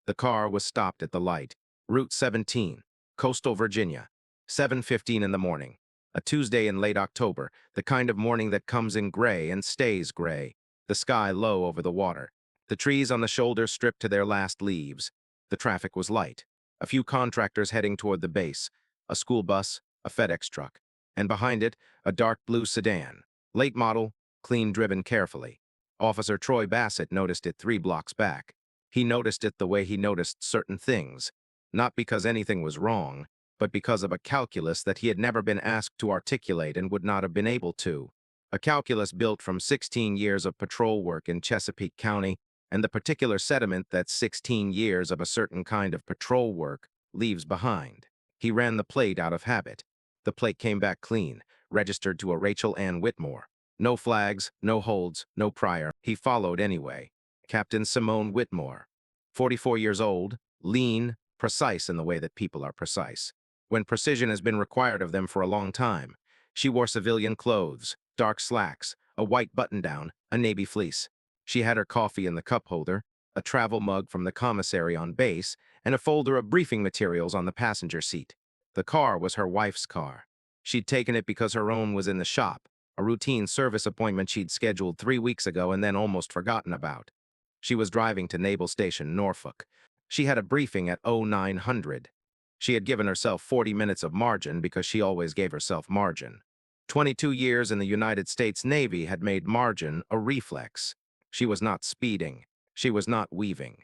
The car was stopped at the light. Route 17, Coastal Virginia, 7:15 in the morning. A Tuesday in late October, the kind of morning that comes in gray and stays gray. The sky low over the water. The trees on the shoulder stripped to their last leaves. The traffic was light. A few contractors heading toward the base. A school bus, a FedEx truck. And behind it, a dark blue sedan. Late model, clean driven carefully. Officer Troy Bassett noticed it 3 blocks back. He noticed it the way he noticed certain things, not because anything was wrong, but because of a calculus that he had never been asked to articulate and would not have been able to. A calculus built from 16 years of patrol work in Chesapeake County and the particular sediment that 16 years of a certain kind of patrol work leaves behind. He ran the plate out of habit. The plate came back clean, registered to a Rachel Ann Whitmore. No flags, no holds, no prior. He followed anyway. Captain Simone Whitmore. 44 years old, lean, precise in the way that people are precise, when precision has been required of them for a long time. She wore civilian clothes, dark slacks, a white button-down, a navy fleece. She had her coffee in the cup holder, a travel mug from the commissary on base, and a folder of briefing materials on the passenger seat. The car was her wife's car. She'd taken it because her own was in the shop, a routine service appointment she'd scheduled 3 weeks ago and then almost forgotten about. She was driving to Naval Station Norfolk. She had a briefing at 0900. She had given herself 40 minutes of margin because she always gave herself margin. 22 years in the United States Navy had made margin a reflex. She was not speeding. She was not weaving.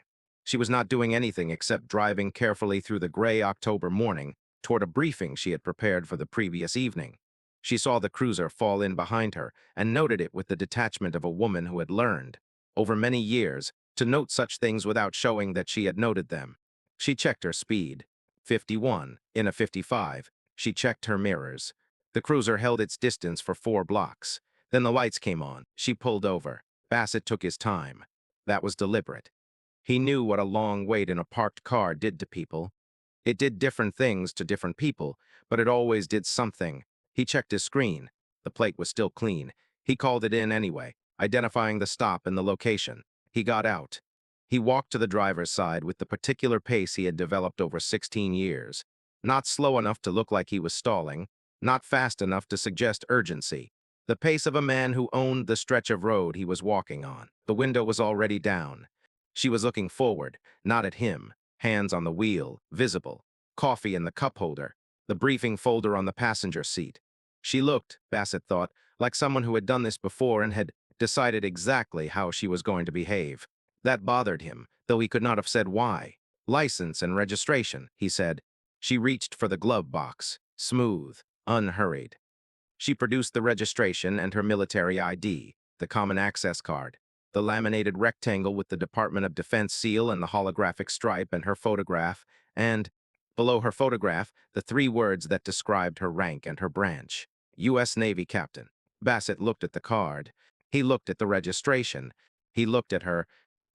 She was not doing anything except driving carefully through the gray October morning toward a briefing she had prepared for the previous evening. She saw the cruiser fall in behind her and noted it with the detachment of a woman who had learned, over many years, to note such things without showing that she had noted them. She checked her speed. 51, in a 55. She checked her mirrors. The cruiser held its distance for 4 blocks. Then the lights came on. She pulled over. Bassett took his time. That was deliberate. He knew what a long wait in a parked car did to people. It did different things to different people, but it always did something. He checked his screen. The plate was still clean. He called it in anyway, identifying the stop and the location. He got out. He walked to the driver's side with the particular pace he had developed over 16 years. Not slow enough to look like he was stalling, not fast enough to suggest urgency. The pace of a man who owned the stretch of road he was walking on. The window was already down. She was looking forward, not at him, hands on the wheel, visible, coffee in the cup holder, the briefing folder on the passenger seat. She looked, Bassett thought, like someone who had done this before and had decided exactly how she was going to behave. That bothered him, though he could not have said why. License and registration, he said. She reached for the glove box, smooth, unhurried. She produced the registration and her military ID, the common access card, the laminated rectangle with the Department of Defense seal and the holographic stripe and her photograph, and, below her photograph, the 3 words that described her rank and her branch. U.S. Navy Captain. Bassett looked at the card. He looked at the registration. He looked at her.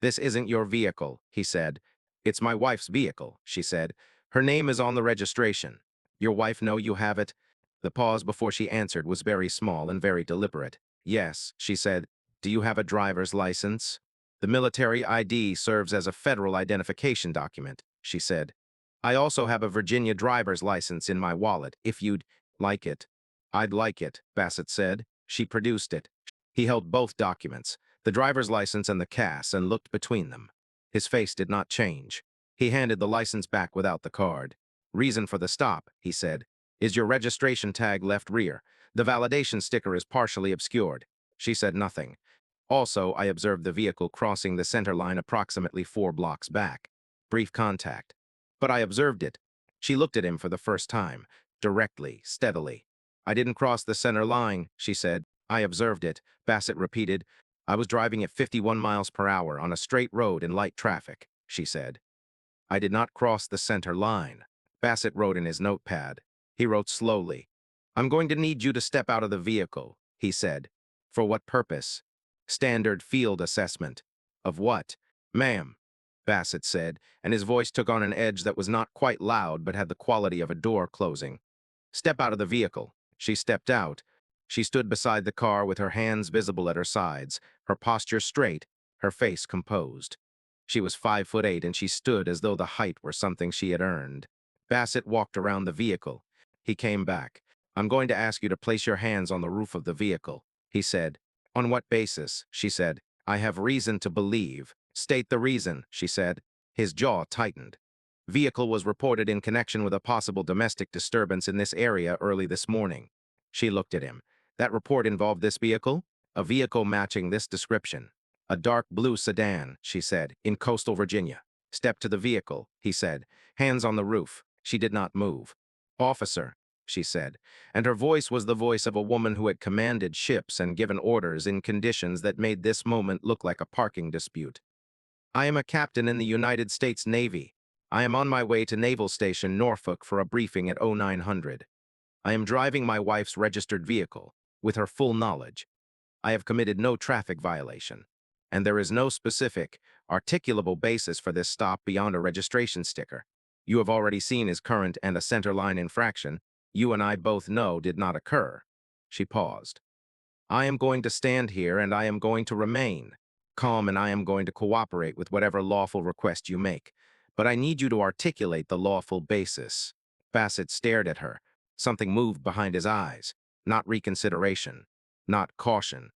"This isn't your vehicle," he said. "It's my wife's vehicle," she said. "Her name is on the registration. Your wife know you have it?" The pause before she answered was very small and very deliberate. "Yes," she said. "Do you have a driver's license?" "The military ID serves as a federal identification document," she said. "I also have a Virginia driver's license in my wallet, if you'd like it." "I'd like it," Bassett said. She produced it. He held both documents, the driver's license and the CAS, and looked between them. His face did not change. He handed the license back without the card. "Reason for the stop," he said, "is your registration tag left rear. The validation sticker is partially obscured." She said nothing. "Also, I observed the vehicle crossing the center line approximately 4 blocks back. Brief contact. But I observed it." She looked at him for the first time, directly, steadily. "I didn't cross the center line," she said. "I observed it," Bassett repeated. "I was driving at 51 miles per hour on a straight road in light traffic," she said. "I did not cross the center line." Bassett wrote in his notepad. He wrote slowly. "I'm going to need you to step out of the vehicle," he said. "For what purpose?" "Standard field assessment." "Of what?" "Ma'am," Bassett said, and his voice took on an edge that was not quite loud but had the quality of a door closing. "Step out of the vehicle." She stepped out. She stood beside the car with her hands visible at her sides, her posture straight, her face composed. She was 5'8" and she stood as though the height were something she had earned. Bassett walked around the vehicle. He came back. "I'm going to ask you to place your hands on the roof of the vehicle," he said. "On what basis?" she said. "I have reason to believe." "State the reason," she said. His jaw tightened. "Vehicle was reported in connection with a possible domestic disturbance in this area early this morning." She looked at him. "That report involved this vehicle?" "A vehicle matching this description." "A dark blue sedan," she said, "in coastal Virginia." "Step to the vehicle," he said. "Hands on the roof." She did not move. "Officer," she said, and her voice was the voice of a woman who had commanded ships and given orders in conditions that made this moment look like a parking dispute. "I am a captain in the United States Navy. I am on my way to Naval Station Norfolk for a briefing at 0900. I am driving my wife's registered vehicle, with her full knowledge. I have committed no traffic violation, and there is no specific, articulable basis for this stop beyond a registration sticker. You have already seen his current and a centerline infraction you and I both know did not occur." She paused. "I am going to stand here and I am going to remain calm and I am going to cooperate with whatever lawful request you make. But I need you to articulate the lawful basis." Bassett stared at her. Something moved behind his eyes. Not reconsideration. Not caution.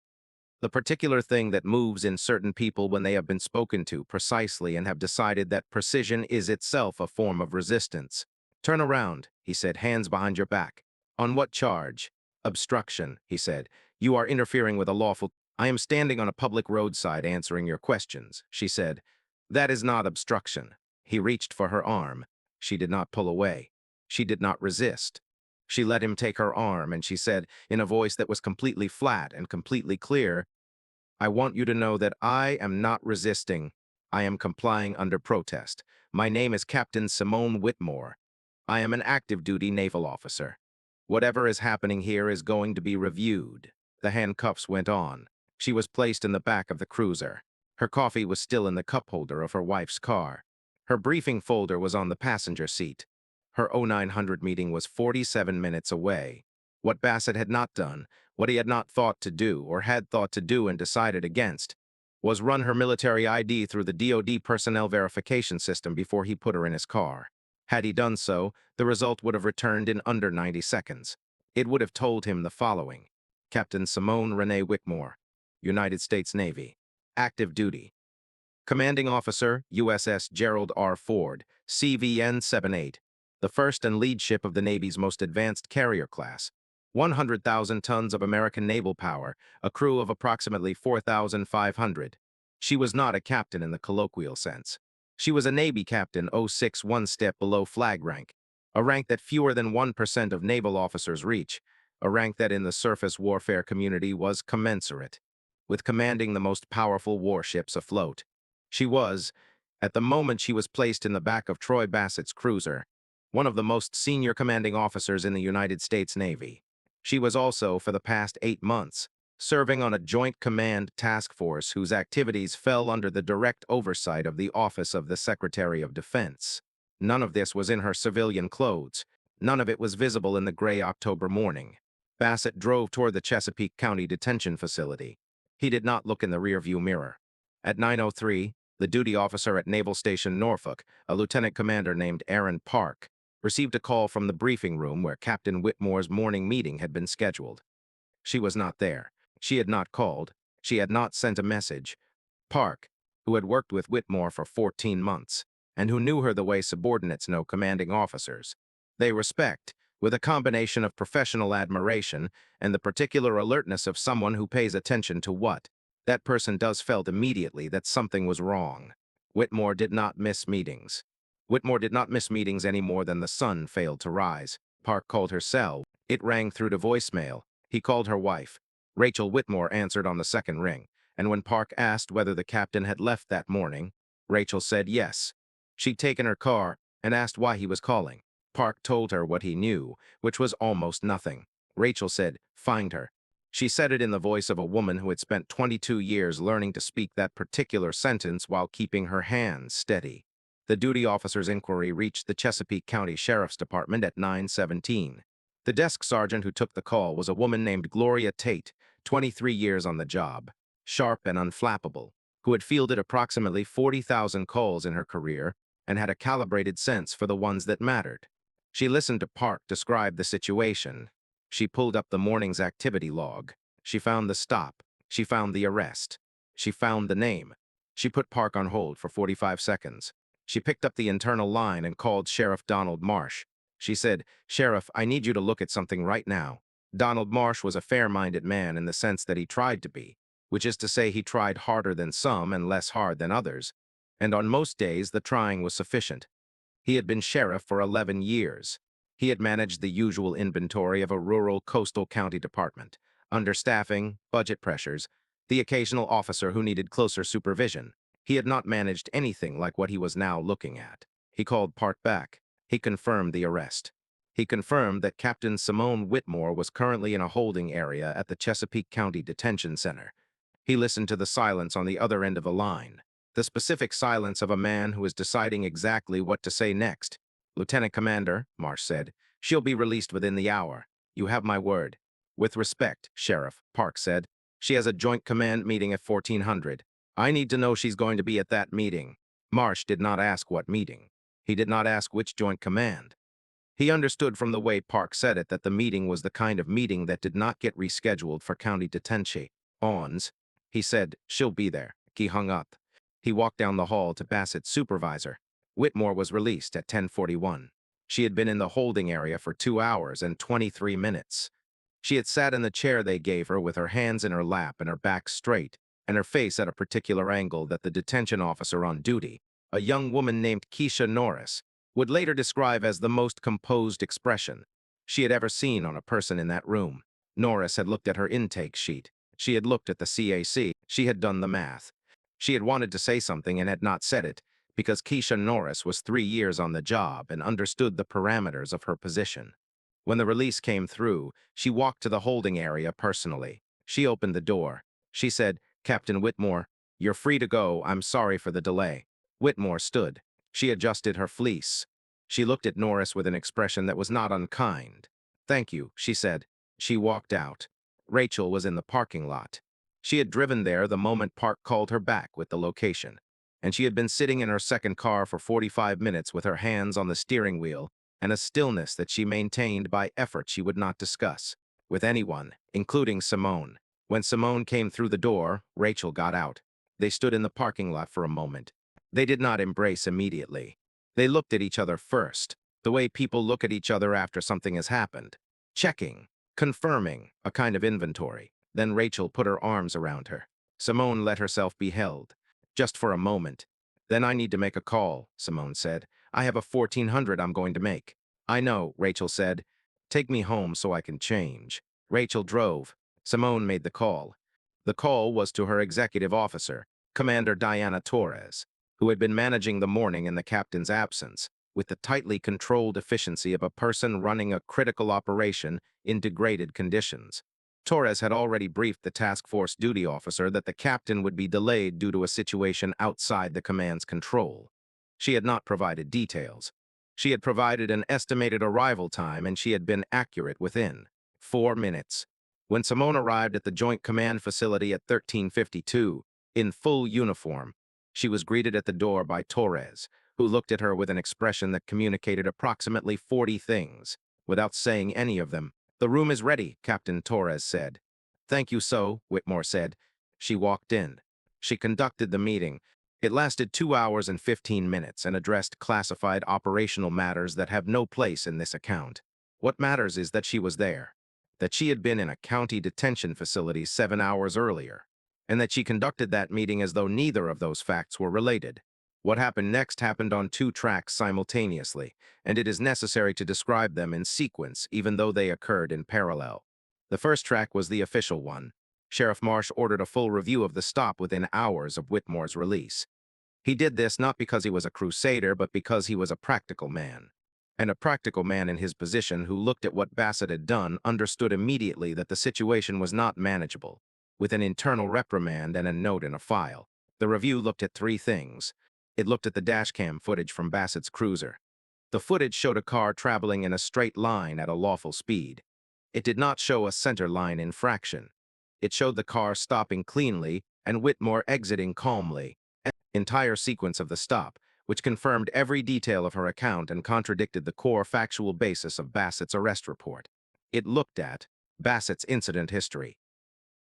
The particular thing that moves in certain people when they have been spoken to precisely and have decided that precision is itself a form of resistance. "Turn around," he said, "hands behind your back." "On what charge?" "Obstruction," he said. "You are interfering with a lawful—" "I am standing on a public roadside answering your questions," she said. "That is not obstruction." He reached for her arm. She did not pull away. She did not resist. She let him take her arm, and she said, in a voice that was completely flat and completely clear, "I want you to know that I am not resisting. I am complying under protest. My name is Captain Simone Whitmore. I am an active-duty naval officer. Whatever is happening here is going to be reviewed." The handcuffs went on. She was placed in the back of the cruiser. Her coffee was still in the cup holder of her wife's car. Her briefing folder was on the passenger seat. Her 0900 meeting was 47 minutes away. What Bassett had not done, what he had not thought to do, or had thought to do and decided against, was run her military ID through the DoD personnel verification system before he put her in his car. Had he done so, the result would have returned in under 90 seconds. It would have told him the following: Captain Simone Renee Whitmore, United States Navy, active duty. Commanding Officer, USS Gerald R. Ford, CVN-78, the first and lead ship of the Navy's most advanced carrier class. 100,000 tons of American naval power, a crew of approximately 4,500. She was not a captain in the colloquial sense. She was a Navy captain 06, one step below flag rank, a rank that fewer than 1% of naval officers reach, a rank that in the surface warfare community was commensurate with commanding the most powerful warships afloat. She was, at the moment she was placed in the back of Troy Bassett's cruiser, one of the most senior commanding officers in the United States Navy. She was also, for the past 8 months, serving on a Joint Command Task Force whose activities fell under the direct oversight of the Office of the Secretary of Defense. None of this was in her civilian clothes. None of it was visible in the gray October morning. Bassett drove toward the Chesapeake County Detention Facility. He did not look in the rearview mirror. At 9:03, the duty officer at Naval Station Norfolk, a lieutenant commander named Aaron Park, received a call from the briefing room where Captain Whitmore's morning meeting had been scheduled. She was not there. She had not called. She had not sent a message. Park, who had worked with Whitmore for 14 months, and who knew her the way subordinates know commanding officers, they respect, with a combination of professional admiration and the particular alertness of someone who pays attention to what that person does, felt immediately that something was wrong. Whitmore did not miss meetings. Whitmore did not miss meetings any more than the sun failed to rise. Park called her cell. It rang through to voicemail. He called her wife. Rachel Whitmore answered on the second ring, and when Park asked whether the captain had left that morning, Rachel said yes. She'd taken her car and asked why he was calling. Park told her what he knew, which was almost nothing. Rachel said, "Find her." She said it in the voice of a woman who had spent 22 years learning to speak that particular sentence while keeping her hands steady. The duty officer's inquiry reached the Chesapeake County Sheriff's Department at 9:17. The desk sergeant who took the call was a woman named Gloria Tate, 23 years on the job, sharp and unflappable. who had fielded approximately 40,000 calls in her career and had a calibrated sense for the ones that mattered. She listened to Park describe the situation. She pulled up the morning's activity log. She found the stop. She found the arrest. She found the name. She put Park on hold for 45 seconds. She picked up the internal line and called Sheriff Donald Marsh. She said, "Sheriff, I need you to look at something right now." Donald Marsh was a fair-minded man in the sense that he tried to be, which is to say he tried harder than some and less hard than others, and on most days the trying was sufficient. He had been sheriff for 11 years. He had managed the usual inventory of a rural coastal county department, understaffing, budget pressures, the occasional officer who needed closer supervision. He had not managed anything like what he was now looking at. He called Park back. He confirmed the arrest. He confirmed that Captain Simone Whitmore was currently in a holding area at the Chesapeake County Detention Center. He listened to the silence on the other end of the line, the specific silence of a man who is deciding exactly what to say next. "Lieutenant Commander," Marsh said, "she'll be released within the hour. You have my word." "With respect, Sheriff," Park said, "she has a joint command meeting at 1400. I need to know she's going to be at that meeting." Marsh did not ask what meeting. He did not ask which joint command. He understood from the way Park said it that the meeting was the kind of meeting that did not get rescheduled for county detention. "Ons," he said, "she'll be there." He hung up. He walked down the hall to Bassett's supervisor. Whitmore was released at 10:41. She had been in the holding area for 2 hours and 23 minutes. She had sat in the chair they gave her with her hands in her lap and her back straight, and her face at a particular angle that the detention officer on duty, a young woman named Keisha Norris, would later describe as the most composed expression she had ever seen on a person in that room. Norris had looked at her intake sheet. She had looked at the CAC. She had done the math. She had wanted to say something and had not said it, because Keisha Norris was 3 years on the job and understood the parameters of her position. When the release came through, she walked to the holding area personally. She opened the door. She said, "Captain Whitmore, you're free to go. I'm sorry for the delay." Whitmore stood. She adjusted her fleece. She looked at Norris with an expression that was not unkind. "Thank you," she said. She walked out. Rachel was in the parking lot. She had driven there the moment Park called her back with the location, and she had been sitting in her second car for 45 minutes with her hands on the steering wheel and a stillness that she maintained by effort she would not discuss with anyone, including Simone. When Simone came through the door, Rachel got out. They stood in the parking lot for a moment. They did not embrace immediately. They looked at each other first, the way people look at each other after something has happened. Checking, confirming, a kind of inventory. Then Rachel put her arms around her. Simone let herself be held. "Just for a moment." "Then I need to make a call," Simone said. "I have a 1400 I'm going to make." "I know," Rachel said. "Take me home so I can change." Rachel drove. Simone made the call. The call was to her executive officer, Commander Diana Torres, who had been managing the morning in the captain's absence, with the tightly controlled efficiency of a person running a critical operation in degraded conditions. Torres had already briefed the task force duty officer that the captain would be delayed due to a situation outside the command's control. She had not provided details. She had provided an estimated arrival time, and she had been accurate within 4 minutes. When Simone arrived at the Joint Command Facility at 13:52, in full uniform, she was greeted at the door by Torres, who looked at her with an expression that communicated approximately 40 things, without saying any of them. "The room is ready," Captain Torres said. "Thank you, Whitmore said. She walked in. She conducted the meeting. It lasted 2 hours and 15 minutes and addressed classified operational matters that have no place in this account. What matters is that she was there, that she had been in a county detention facility 7 hours earlier, and that she conducted that meeting as though neither of those facts were related. What happened next happened on 2 tracks simultaneously, and it is necessary to describe them in sequence even though they occurred in parallel. The first track was the official one. Sheriff Marsh ordered a full review of the stop within hours of Whitmore's release. He did this not because he was a crusader, but because he was a practical man. And a practical man in his position who looked at what Bassett had done understood immediately that the situation was not manageable, with an internal reprimand and a note in a file. The review looked at 3 things. It looked at the dashcam footage from Bassett's cruiser. The footage showed a car traveling in a straight line at a lawful speed. It did not show a center line infraction. It showed the car stopping cleanly and Whitmore exiting calmly. An entire sequence of the stop, which confirmed every detail of her account and contradicted the core factual basis of Bassett's arrest report. It looked at Bassett's incident history.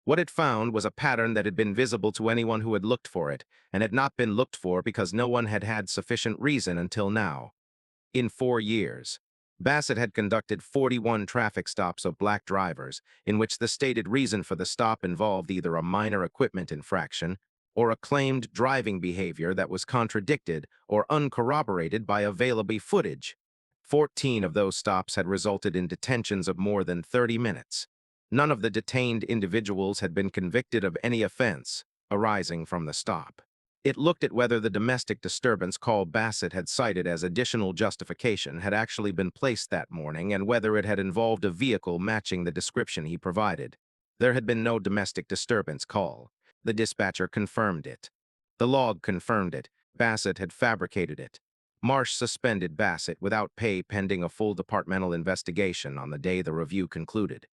What it found was a pattern that had been visible to anyone who had looked for it, and had not been looked for because no one had had sufficient reason until now. In 4 years, Bassett had conducted 41 traffic stops of black drivers, in which the stated reason for the stop involved either a minor equipment infraction or a claimed driving behavior that was contradicted or uncorroborated by available footage. 14 of those stops had resulted in detentions of more than 30 minutes. None of the detained individuals had been convicted of any offense arising from the stop. It looked at whether the domestic disturbance call Bassett had cited as additional justification had actually been placed that morning and whether it had involved a vehicle matching the description he provided. There had been no domestic disturbance call. The dispatcher confirmed it. The log confirmed it. Bassett had fabricated it. Marsh suspended Bassett without pay pending a full departmental investigation on the day the review concluded.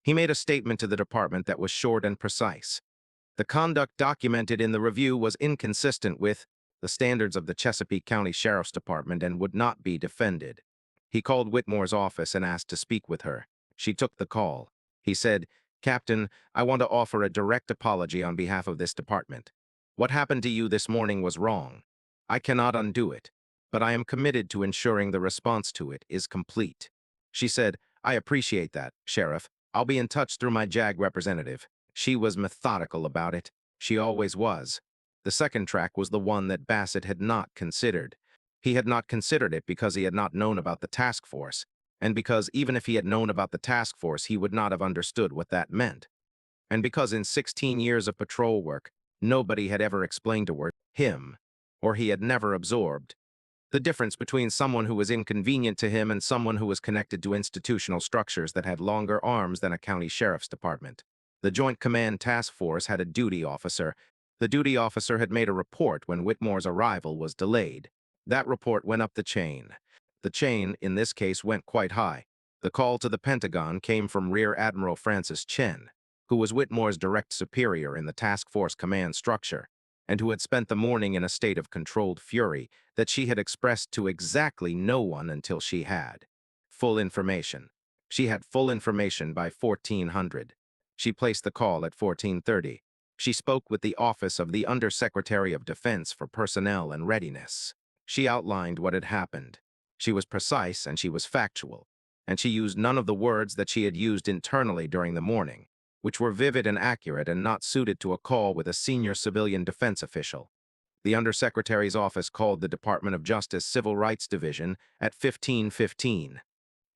He made a statement to the department that was short and precise. The conduct documented in the review was inconsistent with the standards of the Chesapeake County Sheriff's Department and would not be defended. He called Whitmore's office and asked to speak with her. She took the call. He said, "Captain, I want to offer a direct apology on behalf of this department. What happened to you this morning was wrong. I cannot undo it, but I am committed to ensuring the response to it is complete." She said, "I appreciate that, Sheriff. I'll be in touch through my JAG representative." She was methodical about it. She always was. The second track was the one that Bassett had not considered. He had not considered it because he had not known about the task force, and because even if he had known about the task force, he would not have understood what that meant. And because in 16 years of patrol work, nobody had ever explained to him, or he had never absorbed, the difference between someone who was inconvenient to him and someone who was connected to institutional structures that had longer arms than a county sheriff's department. The Joint Command Task Force had a duty officer. The duty officer had made a report when Whitmore's arrival was delayed. That report went up the chain. The chain, in this case, went quite high. The call to the Pentagon came from Rear Admiral Francis Chen, who was Whitmore's direct superior in the task force command structure, and who had spent the morning in a state of controlled fury that she had expressed to exactly no one until she had full information. She had full information by 1400. She placed the call at 1430. She spoke with the Office of the Undersecretary of Defense for Personnel and Readiness. She outlined what had happened. She was precise and she was factual, and she used none of the words that she had used internally during the morning, which were vivid and accurate and not suited to a call with a senior civilian defense official. The Undersecretary's office called the Department of Justice Civil Rights Division at 1515.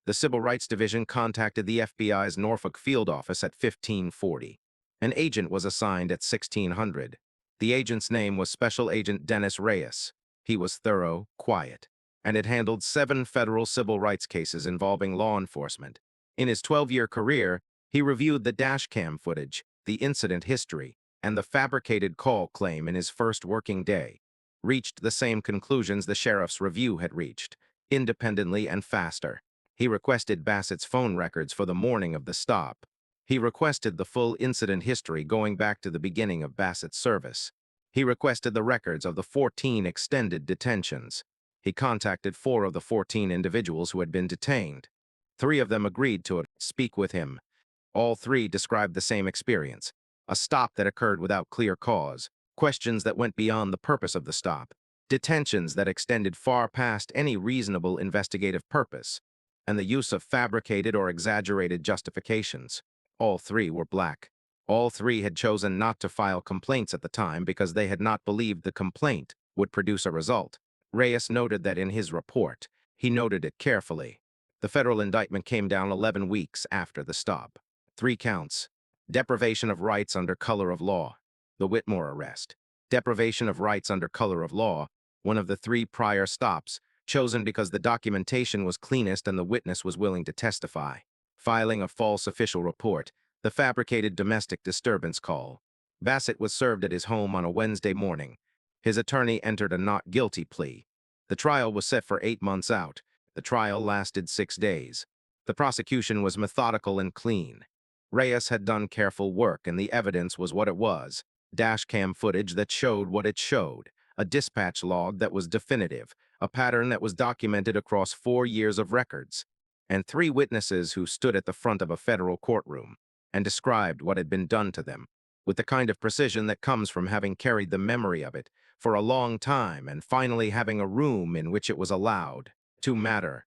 The Civil Rights Division contacted the FBI's Norfolk field office at 1540. An agent was assigned at 1600. The agent's name was Special Agent Dennis Reyes. He was thorough, quiet, and had handled 7 federal civil rights cases involving law enforcement. In his 12-year career, he reviewed the dashcam footage, the incident history, and the fabricated call claim in his first working day. Reached the same conclusions the sheriff's review had reached, independently and faster. He requested Bassett's phone records for the morning of the stop. He requested the full incident history going back to the beginning of Bassett's service. He requested the records of the 14 extended detentions. He contacted 4 of the 14 individuals who had been detained. 3 of them agreed to speak with him. All 3 described the same experience: a stop that occurred without clear cause, questions that went beyond the purpose of the stop, detentions that extended far past any reasonable investigative purpose, and the use of fabricated or exaggerated justifications. All 3 were black. All 3 had chosen not to file complaints at the time because they had not believed the complaint would produce a result. Reyes noted that in his report, he noted it carefully. The federal indictment came down 11 weeks after the stop. 3 counts: deprivation of rights under color of law, the Whitmore arrest; deprivation of rights under color of law, one of the 3 prior stops, chosen because the documentation was cleanest and the witness was willing to testify; filing a false official report, the fabricated domestic disturbance call. Bassett was served at his home on a Wednesday morning. His attorney entered a not guilty plea. The trial was set for 8 months out. The trial lasted 6 days. The prosecution was methodical and clean. Reyes had done careful work, and the evidence was what it was. dashcam footage that showed what it showed, a dispatch log that was definitive, a pattern that was documented across 4 years of records, and 3 witnesses who stood at the front of a federal courtroom and described what had been done to them, with the kind of precision that comes from having carried the memory of it for a long time and finally having a room in which it was allowed to matter.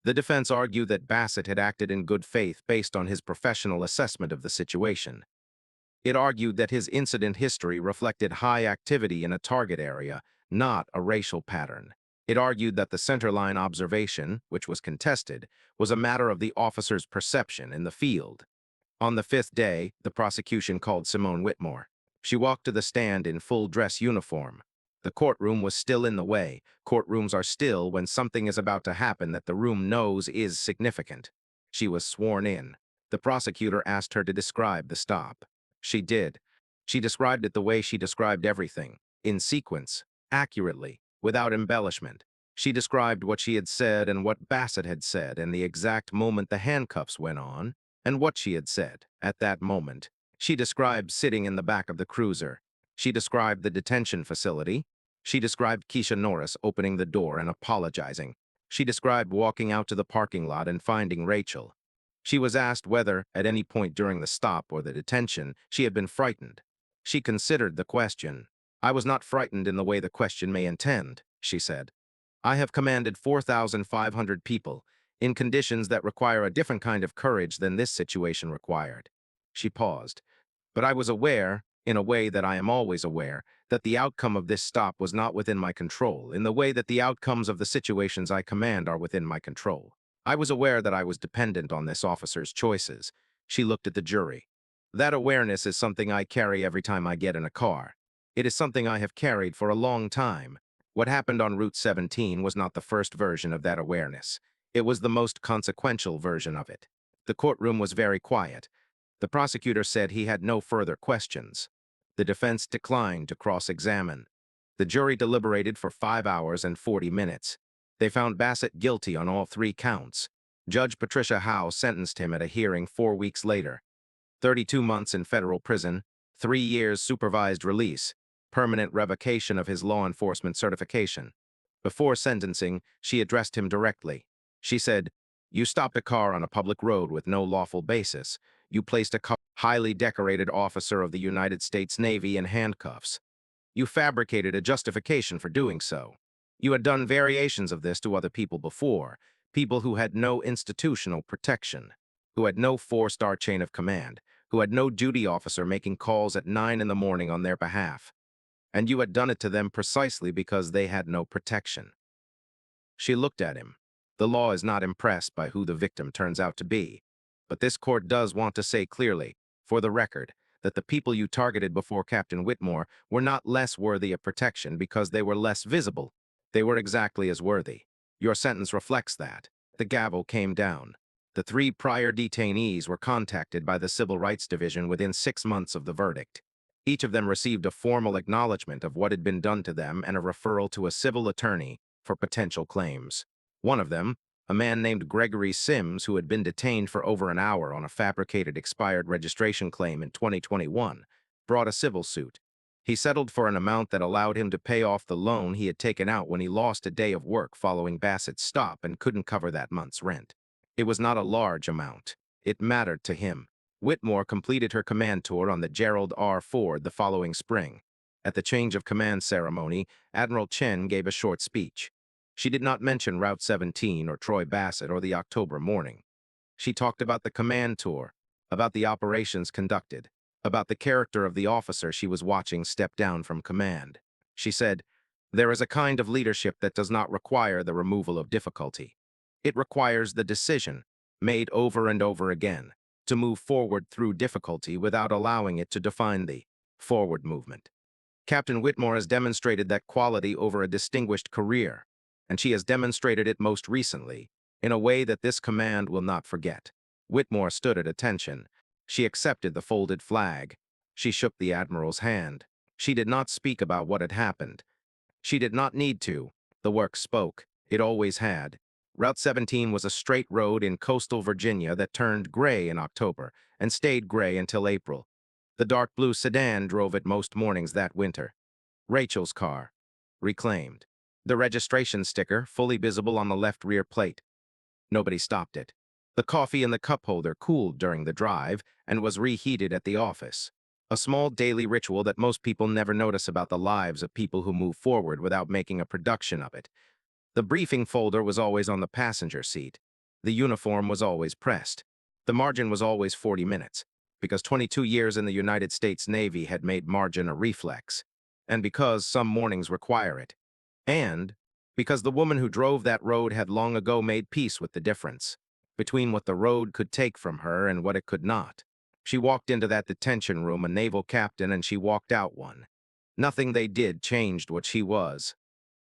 The defense argued that Bassett had acted in good faith based on his professional assessment of the situation. It argued that his incident history reflected high activity in a target area, not a racial pattern. It argued that the centerline observation, which was contested, was a matter of the officer's perception in the field. On the 5th day, the prosecution called Simone Whitmore. She walked to the stand in full dress uniform. The courtroom was still in the way. Courtrooms are still when something is about to happen that the room knows is significant. She was sworn in. The prosecutor asked her to describe the stop. She did. She described it the way she described everything, in sequence, accurately, without embellishment. She described what she had said and what Bassett had said and the exact moment the handcuffs went on, and what she had said at that moment. She described sitting in the back of the cruiser. She described the detention facility. She described Keisha Norris opening the door and apologizing. She described walking out to the parking lot and finding Rachel. She was asked whether, at any point during the stop or the detention, she had been frightened. She considered the question. "I was not frightened in the way the question may intend," she said. "I have commanded 4,500 people in conditions that require a different kind of courage than this situation required." She paused. "But I was aware, in a way that I am always aware, that the outcome of this stop was not within my control, in the way that the outcomes of the situations I command are within my control. I was aware that I was dependent on this officer's choices." She looked at the jury. "That awareness is something I carry every time I get in a car. It is something I have carried for a long time. What happened on Route 17 was not the first version of that awareness. It was the most consequential version of it." The courtroom was very quiet. The prosecutor said he had no further questions. The defense declined to cross-examine. The jury deliberated for 5 hours and 40 minutes. They found Bassett guilty on all 3 counts. Judge Patricia Howe sentenced him at a hearing 4 weeks later. 32 months in federal prison, 3 years supervised release, permanent revocation of his law enforcement certification. Before sentencing, she addressed him directly. She said, "You stopped a car on a public road with no lawful basis. You placed a highly decorated officer of the United States Navy in handcuffs. You fabricated a justification for doing so. You had done variations of this to other people before, people who had no institutional protection, who had no 4-star chain of command, who had no duty officer making calls at 9 in the morning on their behalf. And you had done it to them precisely because they had no protection." She looked at him. The law is not impressed by who the victim turns out to be. But this court does want to say clearly, for the record, that the people you targeted before Captain Whitmore were not less worthy of protection because they were less visible. They were exactly as worthy. Your sentence reflects that. The gavel came down. The 3 prior detainees were contacted by the Civil Rights Division within 6 months of the verdict. Each of them received a formal acknowledgement of what had been done to them and a referral to a civil attorney for potential claims. One of them, a man named Gregory Sims, who had been detained for over an hour on a fabricated expired registration claim in 2021, brought a civil suit. He settled for an amount that allowed him to pay off the loan he had taken out when he lost a day of work following Bassett's stop and couldn't cover that month's rent. It was not a large amount. It mattered to him. Whitmore completed her command tour on the Gerald R. Ford the following spring. At the change of command ceremony, Admiral Chen gave a short speech. She did not mention Route 17 or Troy Bassett or the October morning. She talked about the command tour, about the operations conducted, about the character of the officer she was watching step down from command. She said, "There is a kind of leadership that does not require the removal of difficulty. It requires the decision, made over and over again, to move forward through difficulty without allowing it to define the forward movement." Captain Whitmore has demonstrated that quality over a distinguished career, and she has demonstrated it most recently in a way that this command will not forget. Whitmore stood at attention. She accepted the folded flag. She shook the Admiral's hand. She did not speak about what had happened. She did not need to. The work spoke. It always had. Route 17 was a straight road in coastal Virginia that turned gray in October and stayed gray until April. The dark blue sedan drove it most mornings that winter. Rachel's car. Reclaimed. The registration sticker fully visible on the left rear plate. Nobody stopped it. The coffee in the cup holder cooled during the drive and was reheated at the office. A small daily ritual that most people never notice about the lives of people who move forward without making a production of it. The briefing folder was always on the passenger seat. The uniform was always pressed. The margin was always 40 minutes, because 22 years in the United States Navy had made margin a reflex, and because some mornings require it, and because the woman who drove that road had long ago made peace with the difference between what the road could take from her and what it could not. She walked into that detention room a naval captain, and she walked out one. Nothing they did changed what she was.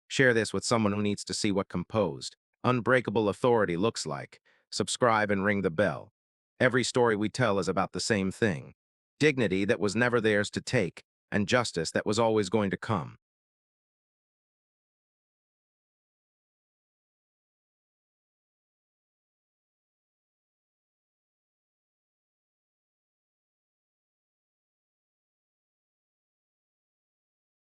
Share this with someone who needs to see what composed, unbreakable authority looks like. Subscribe and ring the bell. Every story we tell is about the same thing. Dignity that was never theirs to take, and justice that was always going to come.